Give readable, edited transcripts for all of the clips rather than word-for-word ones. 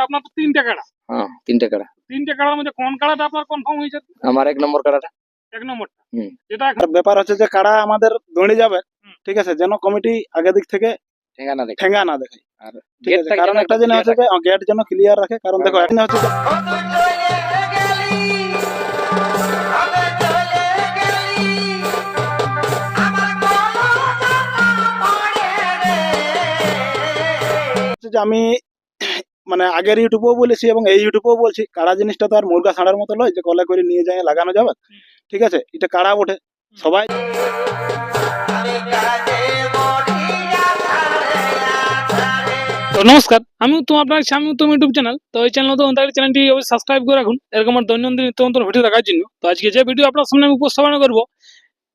আপনার তো তিনটে কাড়া। হ্যাঁ, তিনটে কাড়া। তিনটে কাড়ার মধ্যে কোন কাড়াটা আপনার কনফার্ম হয়েছে? আমার 1 নম্বর কাড়াটা। এক নম্বরটা। হুম। যেটা আর ব্যাপার হচ্ছে যে কাড়া আমাদের দৌড়ে যাবে, ঠিক আছে, যেন কমিটি আগে দিক থেকে ঠেঙ্গা না দেখে। ঠেঙ্গা না দেখায়। আর ঠিক আছে, গেটটা কারণ যেন একটা একটু জিনিস clear হচ্ছে যে গেট যেন ক্লিয়ার রাখে, কারণ দেখো একটা হচ্ছে যে যে আমি মানে আগের ইউটিউবেও বলেছি এবং এই ইউটিউবেও বলছি, কাড়া জিনিসটা তো আর মুরগা ছাড়ার মতো নয় যে কলে করে নিয়ে যায় লাগানো যাবে, ঠিক আছে, এটা কাড়া বটে সবাই। তো নমস্কার, আমি উত্তম, আপনার আমি উত্তম ইউটিউব চ্যানেল। তো এই চ্যানেলটি অবশ্যই সাবস্ক্রাইব করে রাখুন এরকম আমার দৈনন্দিন নিত্য নতুন ভিডিও দেখার জন্য। তো আজকে যে ভিডিও আপনার সামনে আমি উপস্থাপনা করবো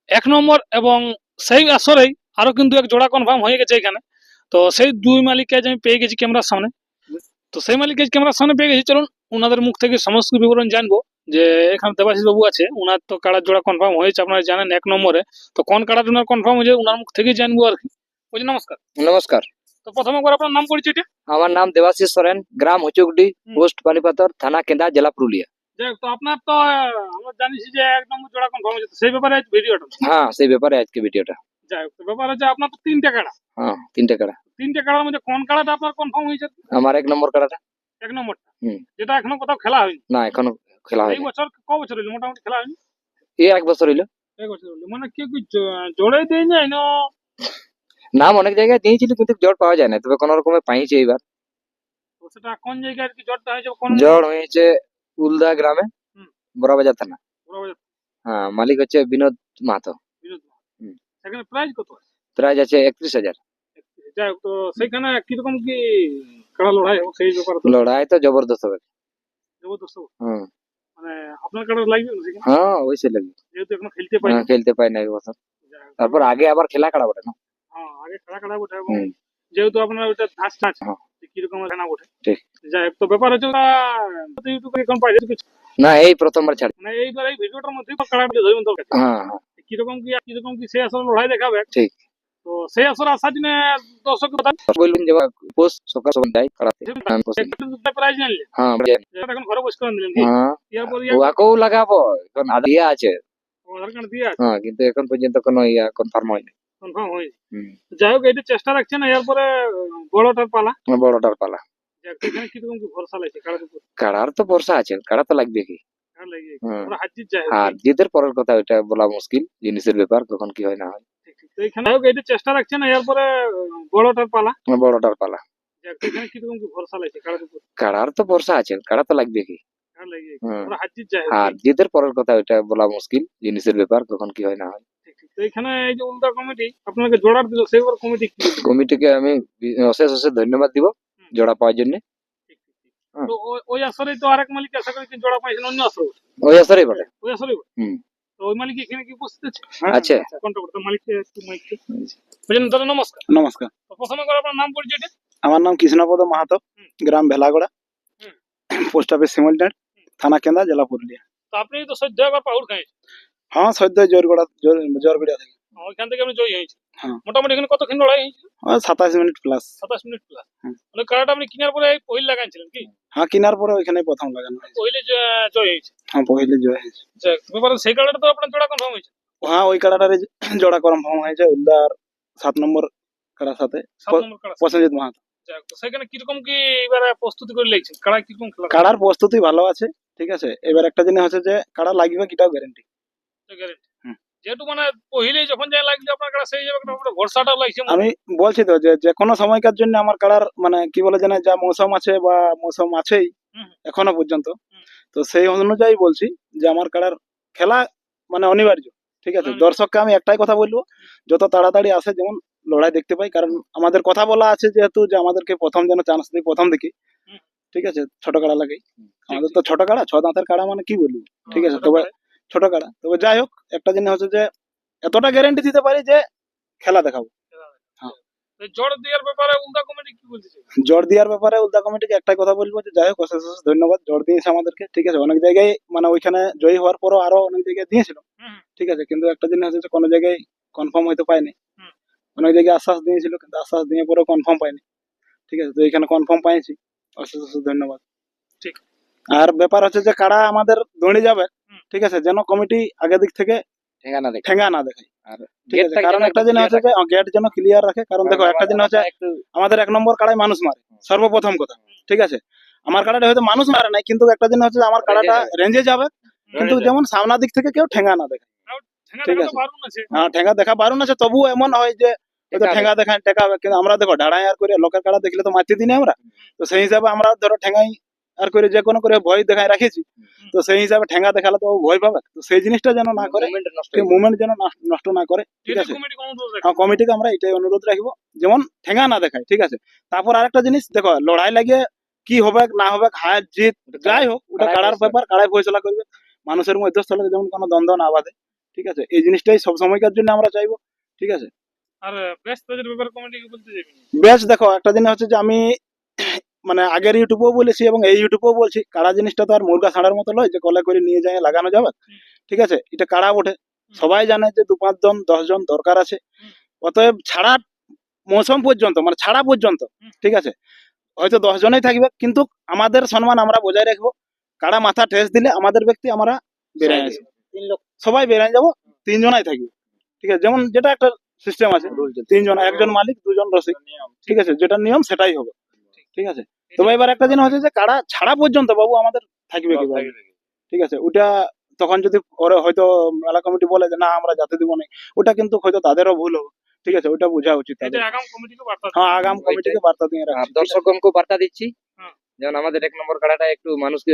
1 নম্বর এবং সেই আসরেই আরো কিন্তু এক জোড়া কনফার্ম হয়ে গেছে এখানে। তো সেই দুই মালিককে আজ আমি পেয়ে গেছি ক্যামেরার সামনে। তো সেই মালিককে ক্যামেরার সামনে পেয়ে গেছি, চলুন ওনাদের মুখ থেকে সমস্ত বিবরণ জানবো। যে এখানে দেবাশিস বাবু আছে, ওনার তো কাড়ার জোড়া কনফার্ম হয়েছে, আপনারা জানেন 1 নম্বরে। তো কোন কাড়াটা ওনার কনফার্ম হয়েছে ওনার মুখ থেকেই জানবো আর কি। বলছি নমস্কার। নমস্কার। তো প্রথমে একবার আপনার নাম পরিচয়টা। আমার নাম দেবাশিস সরেন, গ্রাম হুচুকডি, পোস্ট পানিপাথর, থানা কেন্দা, জেলা পুরুলিয়া। যাই হোক, তো আপনার তো আমরা জানিছি যে 1 নম্বর জোড়া কনফার্ম হয়েছে, সেই ব্যাপারে আজ ভিডিওটা। হ্যাঁ, সেই ব্যাপারে আজকে ভিডিওটা। যাই হোক, তো ব্যাপার হচ্ছে আপনার তো তিনটে কাড়া। হ্যাঁ, তিনটে কাড়া। তিনটে কাড়ার মধ্যে কোন কাড়াটা আপনার কনফার্ম হয়েছে? আমার 1 নম্বর কাড়াটা। 1 নম্বরটা। হুম। যেটা এখনো কোথাও খেলা হয়নি। না, এখনো খেলা এই হয়নি। বছর ক বছর হইলো মোটামুটি খেলা হয়নি? এই 1 বছর হইলো। 1 বছর হইলো, মানে কেউ কি জোড়াই দেয় নাই না? নাম অনেক জায়গায় দিয়েছিল কিন্তু জোর পাওয়া যায় না, তবে কোন রকমে পাইছে এবার। তো সেটা কোন জায়গায় আর কি জোরটা হয়েছে? কোন জোর হয়েছে উলদা গ্রামে, হুম। বড়বাজার থানা। বড়বাজার। হ্যাঁ, মালিক হচ্ছে বিনোদ মাহাতো। বিনোদ মাহাতো। হুম। সেখানে প্রাইস কত আছে? প্রাইজ আছে 31,000। যাই হোক, তো সেখানে কিরকম কি কাড়া লড়াই হোক সেই ব্যাপারে তো লড়াই তো জবরদস্ত হবে। জবরদস্ত হবে। হুম। মানে আপনার কাড়া লাগবে না সেখানে? হ্যাঁ, অবশ্যই লাগবে। যেহেতু এখনো খেলতে পাই হ্যাঁ, খেলতে পাই না এই বছর। তারপর আগে আবার খেলা কাড়া বটে না। হ্যাঁ, আগে খেলা কাড়া বটে এবং হুম। যেহেতু আপনার ওইটা ধাঁচটা আছে, হ্যাঁ। কিরকম খেলা বটে। ঠিক। যাই হোক, তো ব্যাপার হচ্ছে ইউটিউবে এখন পাই কিছু না, এই প্রথমবার ছাড়। মানে এইবার এই ভিডিওটার মধ্যে কাড়া ধরবেন তো হ্যাঁ, হ্যাঁ, কিরকম কি সেই আসলে লড়াই দেখাবে। ঠিক। তো সেই আসলে আসার জন্য দর্শক বলবেন যে পোস্ট সকাল সকাল যাই কাড়াতে। আমি পোস্ট প্রাইজ নিলে হ্যাঁ, যেটা এখন ঘরে বসে করে দিলেন কি হ্যাঁ, এরপর ওয়াকেও লাগাবো। এখন আদিয়া আছে। আধার কার্ড দিয়ে আছে হ্যাঁ, কিন্তু এখন পর্যন্ত কোনো কনফার্ম হয়নি। কনফার্ম হয়েছে। হুম। যাই হোক, এটা চেষ্টা রাখছেন এরপরে বড়টার পালা। বড়টার পালা। যাক, এখানে কিরকম কি ভরসা লাগছে কাড়ার উপর? কাড়ার তো ভরসা আছে, কাড়া তো লাগবে কি। কাড়া লাগিয়ে হুম। আমরা হাত জিত যাই হোক। আর জিতের পরের কথা ওইটা বলা মুশকিল, জিনিসের ব্যাপার কখন কি হয় না হয়। ঠিক, ঠিক। তো এখানে হোক, এটা চেষ্টা রাখছেন এরপরে বড়টার পালা। বড়টার পালা। যাক, এখানে কিরকম কি ভরসা লাগছে কাড়ার উপর? কাড়ার তো ভরসা আছে, কাড়া তো লাগবে কি। কাড়া লাগিয়ে হুম। আমরা হাত জিত যাই হোক। আর জিতের পরের কথা ওইটা বলা মুশকিল, জিনিসের ব্যাপার কখন কি হয় না হয়। ঠিক, ঠিক। তো এখানে এই যে উল্টা কমিটি আপনাকে জোড়ার দিল, সেইবার কমিটি কি বলছে? কমিটিকে আমি অশেষ অশেষ ধন্যবাদ দিব জোড়া পাওয়ার জন্য। ঠিক, ঠিক, ঠিক। তো ওই আসরেই তো আরেক মালিক আশা করি জোড়া পাইছেন অন্য আসরে। ওই আসরেই বটে। ওই আসরেই বটে। হুম। তো ওই মালিক এখানে কি উপস্থিত আছে? আছে। কোনটা করতে মালিককে একটু মাইককে বুঝলেন। দাদা নমস্কার। নমস্কার। তো প্রথমে করে আপনার নাম পরিচয়টা। আমার নাম কৃষ্ণপদ মাহাতো, গ্রাম ভেলাগড়া, পোস্ট অফিস শিমুলটার, থানা কেন্দা, জেলা পুরুলিয়া। তো আপনি তো সদ্য একবার পাউড় খাইছেন। হ্যাঁ, সদ্য জোরগড়া থেকে। ওইখান থেকে আপনি জয়ী হয়েছেন। হ্যাঁ। মোটামুটি এখানে কতক্ষণ লড়াই হয়েছিল? 27 মিনিট প্লাস। 27 মিনিট প্লাস। হুম। মানে কাড়াটা আপনি কিনার পরে পহিল লাগাইছিলেন কি? হ্যাঁ, কিনার পরে ওইখানে প্রথম লাগানো হয়েছে। পহিলে জয় হয়েছে। হ্যাঁ, পহিলে জয় হয়েছে। ব্যাপারে সেই কাড়াটা তো আপনার জোড়া কনফার্ম হয়েছে। হ্যাঁ, ওই কাড়াটারে জোড়া কনফার্ম হয়েছে উল্দার 7 নম্বর কাড়ার সাথে 7 নম্বর কাড়া। প্রসেনজিৎ মাহাতো। তো সেখানে কিরকম কি এবারে প্রস্তুতি করে লেগেছে? কাড়া কিরকম খেলা? কাড়ার প্রস্তুতি ভালো আছে, ঠিক আছে। এবার একটা জিনিস হচ্ছে যে কাড়া লাগবে কিটাও গ্যারেন্টি। গ্যারেন্টি। যেহেতু মানে পহিলে যখন যা লাগছে আপনার কাড়া সেই হিসাবে একটা ভরসাটাও লাগছে। আমি বলছি তো যে কোনো সময়কার জন্য আমার কাড়ার মানে কি বলে জানে যা মৌসুম আছে বা মৌসুম আছেই এখনো পর্যন্ত, তো সেই অনুযায়ী বলছি যে আমার কাড়ার খেলা মানে অনিবার্য, ঠিক আছে। দর্শককে আমি একটাই কথা বলবো, যত তাড়াতাড়ি আসে যেমন লড়াই দেখতে পাই, কারণ আমাদের কথা বলা আছে যেহেতু যে আমাদেরকে প্রথম যেন চান্স দিই প্রথম দিকে, ঠিক আছে। ছোট কাড়া লাগে আমাদের তো, ছোট কাড়া 6 দাঁতের কাড়া মানে কি বলবো, ঠিক আছে। তবে ছোট কাড়া, তবে যাই হোক একটা জিনিস হচ্ছে যে এতটা গ্যারেন্টি দিতে পারি যে খেলা দেখাবো। জোর দেওয়ার ব্যাপারে উল্টা কমিটি কি বলছে? জোর দেওয়ার ব্যাপারে উল্টা কমিটিকে একটাই কথা বলবো যে যাই হোক অশেষ অশেষ ধন্যবাদ, জোর দিয়েছে আমাদেরকে, ঠিক আছে। অনেক জায়গায় মানে ওইখানে জয়ী হওয়ার পরও আরো অনেক জায়গায় দিয়েছিল, ঠিক আছে, কিন্তু একটা জিনিস হচ্ছে যে কোনো জায়গায় কনফার্ম হয়তো পাইনি। অনেক জায়গায় আশ্বাস দিয়েছিল কিন্তু আশ্বাস দিয়ে পরেও কনফার্ম পাইনি, ঠিক আছে। তো এখানে কনফার্ম পাইছি, অশেষ অশেষ ধন্যবাদ। ঠিক। আর ব্যাপার হচ্ছে যে কাড়া আমাদের দৌড়ে যাবে, হুম। ঠিক আছে, যেন কমিটি আগে দিক থেকে ঠেঙ্গা না দেখে ঠেঙ্গা না দেখায়, আর ঠিক আছে, কারণ একটা জিনিস হচ্ছে যে গেট যেন ক্লিয়ার রাখে, কারণ দেখো একটা জিনিস হচ্ছে আমাদের 1 নম্বর কাড়ায় মানুষ মারে সর্বপ্রথম কথা, ঠিক আছে, আমার কাড়াটা হয়তো মানুষ মারে নাই, কিন্তু একটা জিনিস হচ্ছে যে আমার কাড়াটা রেঞ্জে যাবে, কিন্তু যেমন সামনের দিক থেকে কেউ ঠেঙ্গা না দেখে, ঠিক আছে। হ্যাঁ, ঠেঙ্গা দেখা বারণ আছে, তবুও এমন হয় যে হয়তো ঠেঙ্গা দেখায় টেকা হবে, কিন্তু আমরা দেখো ঢাড়াই আর করে লোকের কাড়া দেখলে তো মারতে দিই না আমরা, তো সেই হিসাবে আমরা ধরো ঠেঙ্গাই আর করে যে কোনো করে ভয় দেখায় রাখেছি, তো সেই হিসাবে ঠেঙ্গা দেখালে তো ও ভয় পাবে, তো সেই জিনিসটা যেন না করে, মুভমেন্ট যেন নষ্ট না করে, ঠিক আছে। হ্যাঁ, কমিটিকে আমরা এটাই অনুরোধ রাখবো, যেমন ঠেঙ্গা না দেখায়, ঠিক আছে। তারপর আরেকটা জিনিস দেখো, লড়াই লাগিয়ে কি হবে না হবে, হার জিত যাই হোক, ওটা কাড়ার ব্যাপার, কাড়াই ফয়সলা করবে, মানুষের মধ্যস্থলে যেমন কোনো দ্বন্দ্ব না বাঁধে, ঠিক আছে, এই জিনিসটাই সব সময়কার জন্য আমরা চাইবো, ঠিক আছে। আর বেস্ট প্রাইজের ব্যাপারে কমিটি কি বলতে যাবেন? বেশ, দেখো একটা জিনিস হচ্ছে যে আমি মানে আগের ইউটিউবেও বলেছি এবং এই ইউটিউবেও বলছি, কাড়া জিনিসটা তো আর মুরগা ছাড়ার মতো নয় যে কলে করে নিয়ে যায় লাগানো যাবে, ঠিক আছে, এটা কাড়া ওঠে, সবাই জানে যে 2-5 জন 10 জন দরকার আছে, অতএব ছাড়া মৌসুম পর্যন্ত মানে ছাড়া পর্যন্ত, ঠিক আছে, হয়তো 10 জনেই থাকবে, কিন্তু আমাদের সম্মান আমরা বজায় রাখবো, কাড়া মাথা ঠেস দিলে আমাদের ব্যক্তি আমরা বেরিয়ে আসি, সবাই বেরিয়ে যাবো, 3 জনাই থাকবে, ঠিক আছে, যেমন যেটা একটা সিস্টেম আছে, 3 জন, একজন মালিক 2 জন রসিক, ঠিক আছে, যেটা নিয়ম সেটাই হবে, ঠিক আছে। তবে এবার একটা জিনিস হচ্ছে যে কাড়া ছাড়া পর্যন্ত বাবু আমাদের থাকবে কি ভাবে, ঠিক আছে, ওটা তখন যদি ওরা হয়তো মেলা কমিটি বলে যে না আমরা যেতে দিব না, ওটা কিন্তু হয়তো তাদেরও ভুল হবে, ঠিক আছে, ওটা বোঝা উচিত তাদের। আগাম কমিটিকে বার্তা হ্যাঁ, আগাম কমিটিকে বার্তা দিয়ে আর রাখছি, দর্শকগণকে বার্তা দিচ্ছি, হ্যাঁ। যেমন আমাদের 1 নম্বর কাড়াটা একটু মানুষকে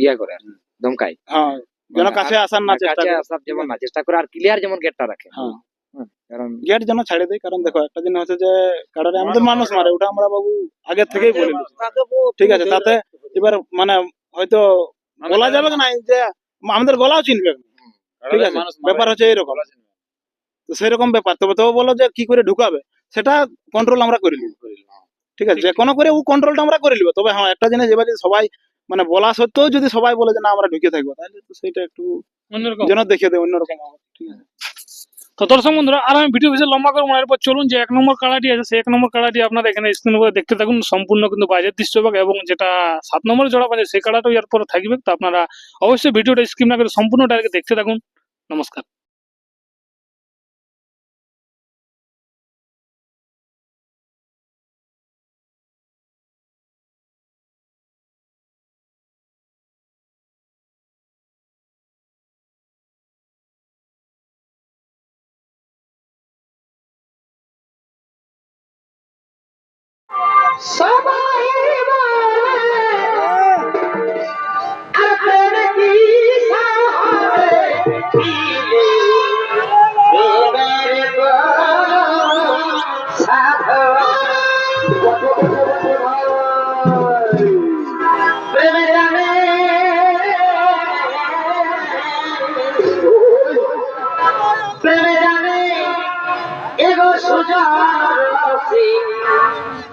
ইয়া করে আর কি, ধমকায়, হ্যাঁ, যেন কাছে আসার না চেষ্টা কাছে করে, আসার যেমন না চেষ্টা করে, আর ক্লিয়ার যেমন গেটটা রাখে, হ্যাঁ, কারণ গেট যেন ছাড়ে দেয়, কারণ দেখো একটা জিনিস হচ্ছে যে কাড়ারে আমাদের মানুষ মারে, ওটা আমরা বাবু আগে থেকেই বলে দিচ্ছি, ঠিক আছে, তাতে এবার মানে হয়তো বলা যাবে না যে আমাদের গলাও চিনবে না, ঠিক আছে, ব্যাপার হচ্ছে এইরকম, তো সেরকম ব্যাপার, তবে তো বলো যে কি করে ঢুকাবে সেটা কন্ট্রোল আমরা করে নিব, ঠিক আছে, যে কোনো করে ও কন্ট্রোলটা আমরা করে নিব, তবে হ্যাঁ একটা জিনিস, এবার যদি সবাই মানে বলা সত্ত্বেও যদি সবাই বলে যে না আমরা ঢুকে থাকবো, তাহলে তো সেটা একটু অন্যরকম। যেন দেখিয়ে দেয় অন্যরকম হবে, ঠিক আছে। তো দর্শক বন্ধুরা, আর আমি ভিডিও বেশি লম্বা করবো না, এরপর চলুন যে 1 নম্বর কাড়াটি আছে, সেই 1 নম্বর কাড়াটি আপনারা এখানে স্ক্রিনের উপরে দেখতে থাকুন, সম্পূর্ণ কিন্তু বাজেট দৃশ্যভাগ, এবং যেটা 7 নম্বরে জোড়া বাজে সেই কাড়াটাও এর পরে থাকবে, তো আপনারা অবশ্যই ভিডিওটা স্কিপ না করে সম্পূর্ণটা আগে দেখতে থাকুন। নমস্কার।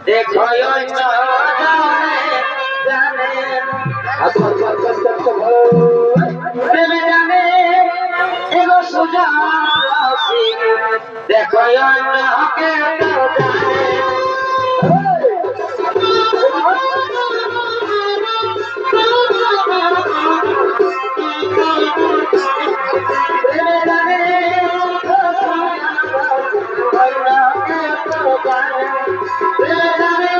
দেখো প্রেমে জানে এগো সোজা দেখো অন্যকে প্রেমে জানে প্রেমে জানে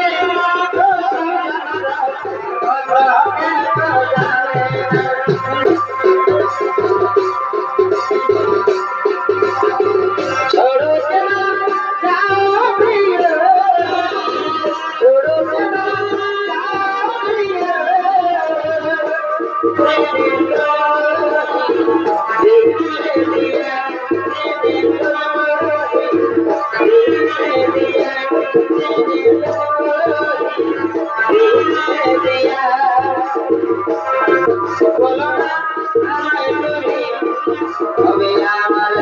আমার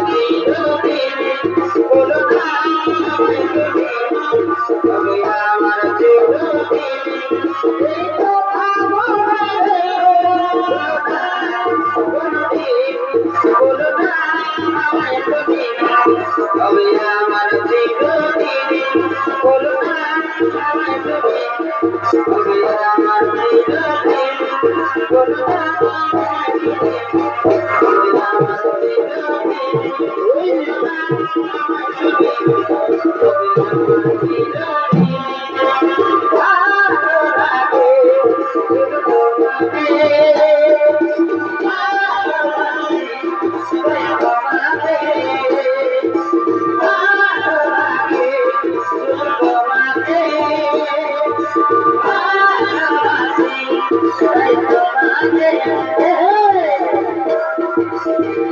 Yeah.